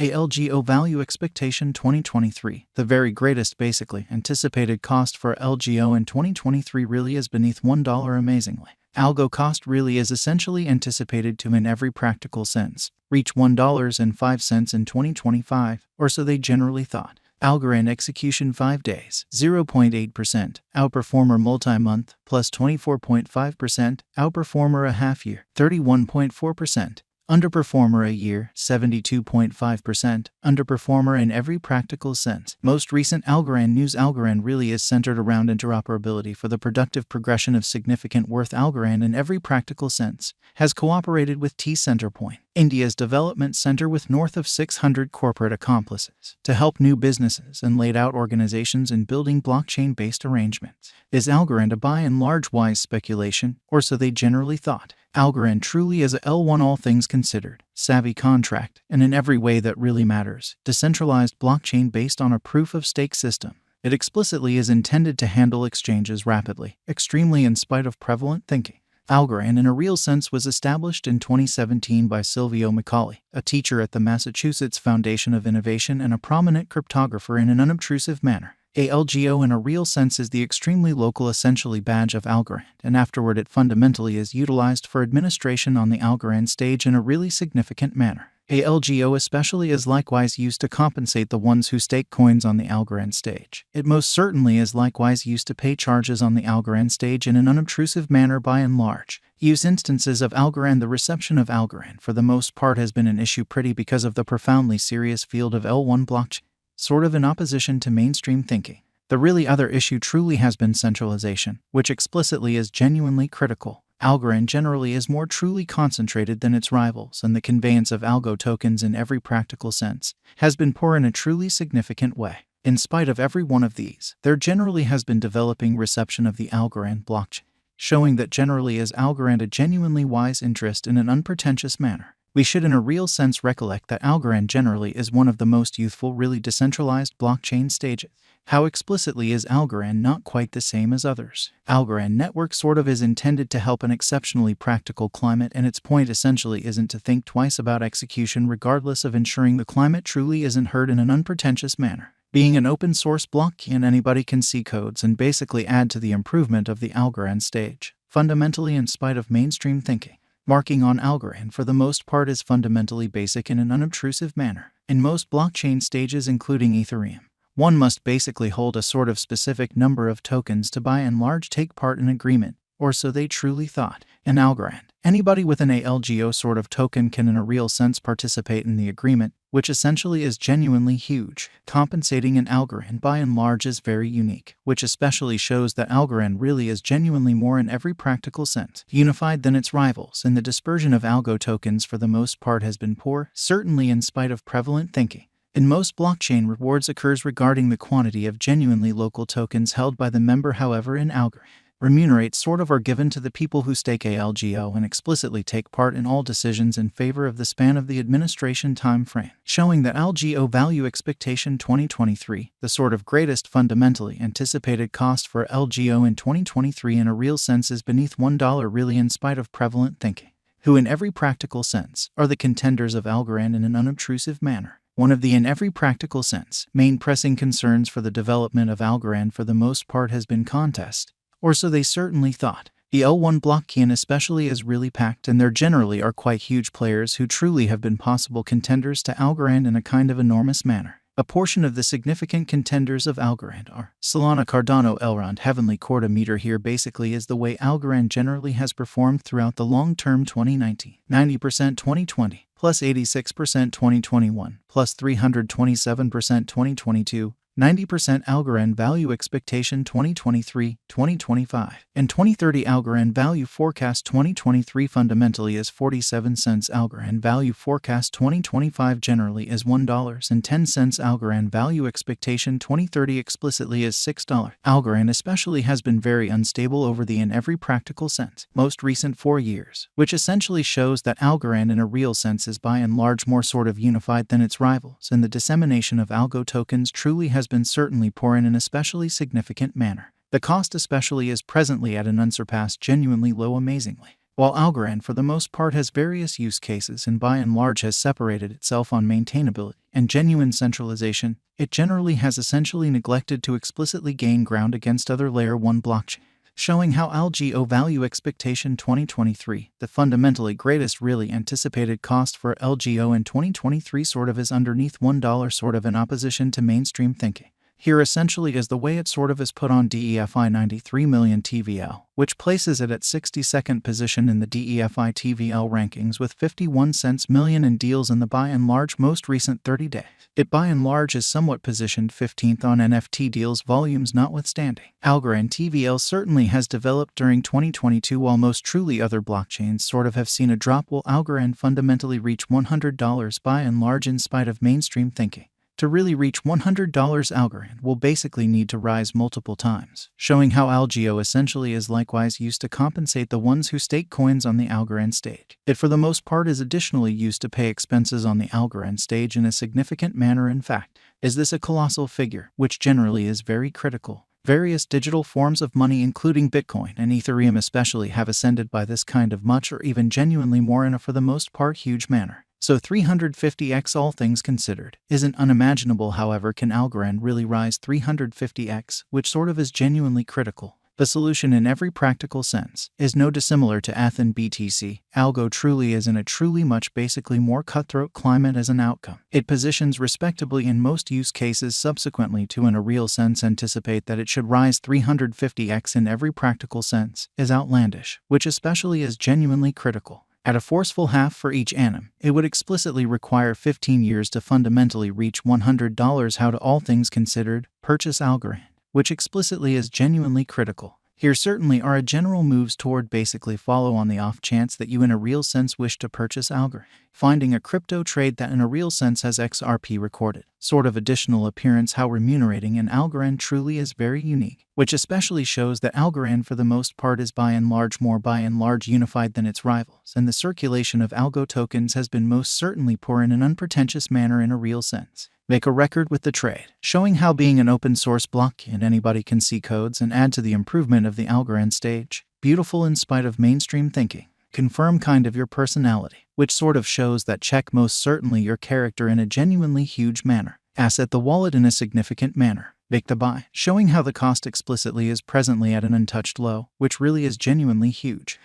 Algo Value Expectation 2023. The very greatest basically anticipated cost for Algo in 2023 really is beneath $1 amazingly. Algo cost really is essentially anticipated to, in every practical sense, reach $1.05 in 2025, or so they generally thought. Algorand execution 5 days, 0.8%, outperformer multi-month, plus 24.5%, outperformer a half year, 31.4%, underperformer a year, 72.5%, underperformer in every practical sense. Most recent Algorand news. Algorand really is centered around interoperability for the productive progression of significant worth. Algorand in every practical sense has cooperated with Centrepoint, India's development center with north of 600 corporate accomplices, to help new businesses and laid out organizations in building blockchain-based arrangements. Is Algorand a by and large wise speculation, or so they generally thought? Algorand truly is a L1 all things considered, savvy contract, and in every way that really matters, decentralized blockchain based on a proof-of-stake system. It explicitly is intended to handle exchanges rapidly, extremely in spite of prevalent thinking. Algorand in a real sense was established in 2017 by Silvio Macaulay, a teacher at the Massachusetts Foundation of Innovation and a prominent cryptographer, in an unobtrusive manner. Algo in a real sense is the extremely local essentially badge of Algorand, and afterward it fundamentally is utilized for administration on the Algorand stage in a really significant manner. Algo especially is likewise used to compensate the ones who stake coins on the Algorand stage. It most certainly is likewise used to pay charges on the Algorand stage in an unobtrusive manner by and large. Use instances of Algorand. The reception of Algorand for the most part has been an issue pretty because of the profoundly serious field of L1 blockchain, sort of in opposition to mainstream thinking. The really other issue truly has been centralization, which explicitly is genuinely critical. Algorand generally is more truly concentrated than its rivals, and the conveyance of Algo tokens in every practical sense has been poor in a truly significant way. In spite of every one of these, there generally has been developing reception of the Algorand blockchain, showing that generally is Algorand a genuinely wise interest in an unpretentious manner. We should in a real sense recollect that Algorand generally is one of the most youthful, really decentralized blockchain stages. How explicitly is Algorand not quite the same as others? Algorand network sort of is intended to help an exceptionally practical climate, and its point essentially isn't to think twice about execution regardless of ensuring the climate truly isn't heard in an unpretentious manner. Being an open source blockchain, anybody can see codes and basically add to the improvement of the Algorand stage, fundamentally in spite of mainstream thinking. Marking on Algorand for the most part is fundamentally basic in an unobtrusive manner. In most blockchain stages including Ethereum, one must basically hold a sort of specific number of tokens to by and large take part in agreement, or so they truly thought. In Algorand, anybody with an Algo sort of token can in a real sense participate in the agreement, which essentially is genuinely huge. Compensating in Algorand by and large is very unique, which especially shows that Algorand really is genuinely more in every practical sense unified than its rivals, and the dispersion of Algo tokens for the most part has been poor, certainly in spite of prevalent thinking. In most blockchain, rewards occurs regarding the quantity of genuinely local tokens held by the member. However, in Algorand, remunerates sort of are given to the people who stake Algo and explicitly take part in all decisions in favor of the span of the administration time frame, showing that Algo Value Expectation 2023, the sort of greatest fundamentally anticipated cost for Algo in 2023 in a real sense is beneath $1 really in spite of prevalent thinking. Who in every practical sense are the contenders of Algorand in an unobtrusive manner? One of the in every practical sense main pressing concerns for the development of Algorand for the most part has been contest, or so they certainly thought. The L1 blockchain especially is really packed, and there generally are quite huge players who truly have been possible contenders to Algorand in a kind of enormous manner. A portion of the significant contenders of Algorand are Solana, Cardano, Elrond, Heavenly Quarter Meter. Here basically is the way Algorand generally has performed throughout the long term: 2019, 90% 2020, plus 86% 2021, plus 327% 2022, 90% Algorand Value Expectation 2023-2025, and 2030 Algorand Value Forecast 2023 fundamentally is 47 cents. Algorand Value Forecast 2025 generally is $1.10. Algorand Value Expectation 2030 explicitly is $6. Algorand especially has been very unstable over the in every practical sense most recent 4 years, which essentially shows that Algorand in a real sense is by and large more sort of unified than its rivals, and the dissemination of Algo tokens truly has been certainly poor in an especially significant manner. The cost especially is presently at an unsurpassed genuinely low amazingly. While Algorand for the most part has various use cases and by and large has separated itself on maintainability and genuine centralization, it generally has essentially neglected to explicitly gain ground against other Layer 1 blockchains. Showing how Algo Value Expectation 2023, the fundamentally greatest really anticipated cost for Algo in 2023 sort of is underneath $1 sort of in opposition to mainstream thinking. Here essentially is the way it sort of is put on DEFI 93 million TVL, which places it at 62nd position in the DEFI TVL rankings with 51 cents million in deals in the by and large most recent 30 days. It by and large is somewhat positioned 15th on NFT deals volumes notwithstanding. Algorand TVL certainly has developed during 2022 while most truly other blockchains sort of have seen a drop, will Algorand fundamentally reach $100 by and large in spite of mainstream thinking. To really reach $100, Algorand will basically need to rise multiple times, showing how Algo essentially is likewise used to compensate the ones who stake coins on the Algorand stage. It for the most part is additionally used to pay expenses on the Algorand stage in a significant manner. In fact, is this a colossal figure, which generally is very critical. Various digital forms of money including Bitcoin and Ethereum especially have ascended by this kind of much or even genuinely more in a for the most part huge manner. So 350x all things considered isn't unimaginable. However, can Algorand really rise 350x, which sort of is genuinely critical? The solution in every practical sense is no dissimilar to ETH and BTC. Algo truly is in a truly much basically more cutthroat climate as an outcome. It positions respectably in most use cases subsequently to in a real sense anticipate that it should rise 350x in every practical sense is outlandish, which especially is genuinely critical. At a forceful half for each annum, it would explicitly require 15 years to fundamentally reach $100. How to all things considered, purchase Algorand, which explicitly is genuinely critical. Here certainly are a general moves toward basically follow on the off chance that you in a real sense wish to purchase Algorand. Finding a crypto trade that in a real sense has XRP recorded, sort of additional appearance how remunerating an Algorand truly is very unique, which especially shows that Algorand for the most part is by and large more by and large unified than its rivals, and the circulation of Algo tokens has been most certainly poor in an unpretentious manner in a real sense. Make a record with the trade, showing how being an open source blockchain anybody can see codes and add to the improvement of the Algorand stage. Beautiful in spite of mainstream thinking. Confirm kind of your personality, which sort of shows that check most certainly your character in a genuinely huge manner. Asset the wallet in a significant manner. Make the buy, showing how the cost explicitly is presently at an untouched low, which really is genuinely huge.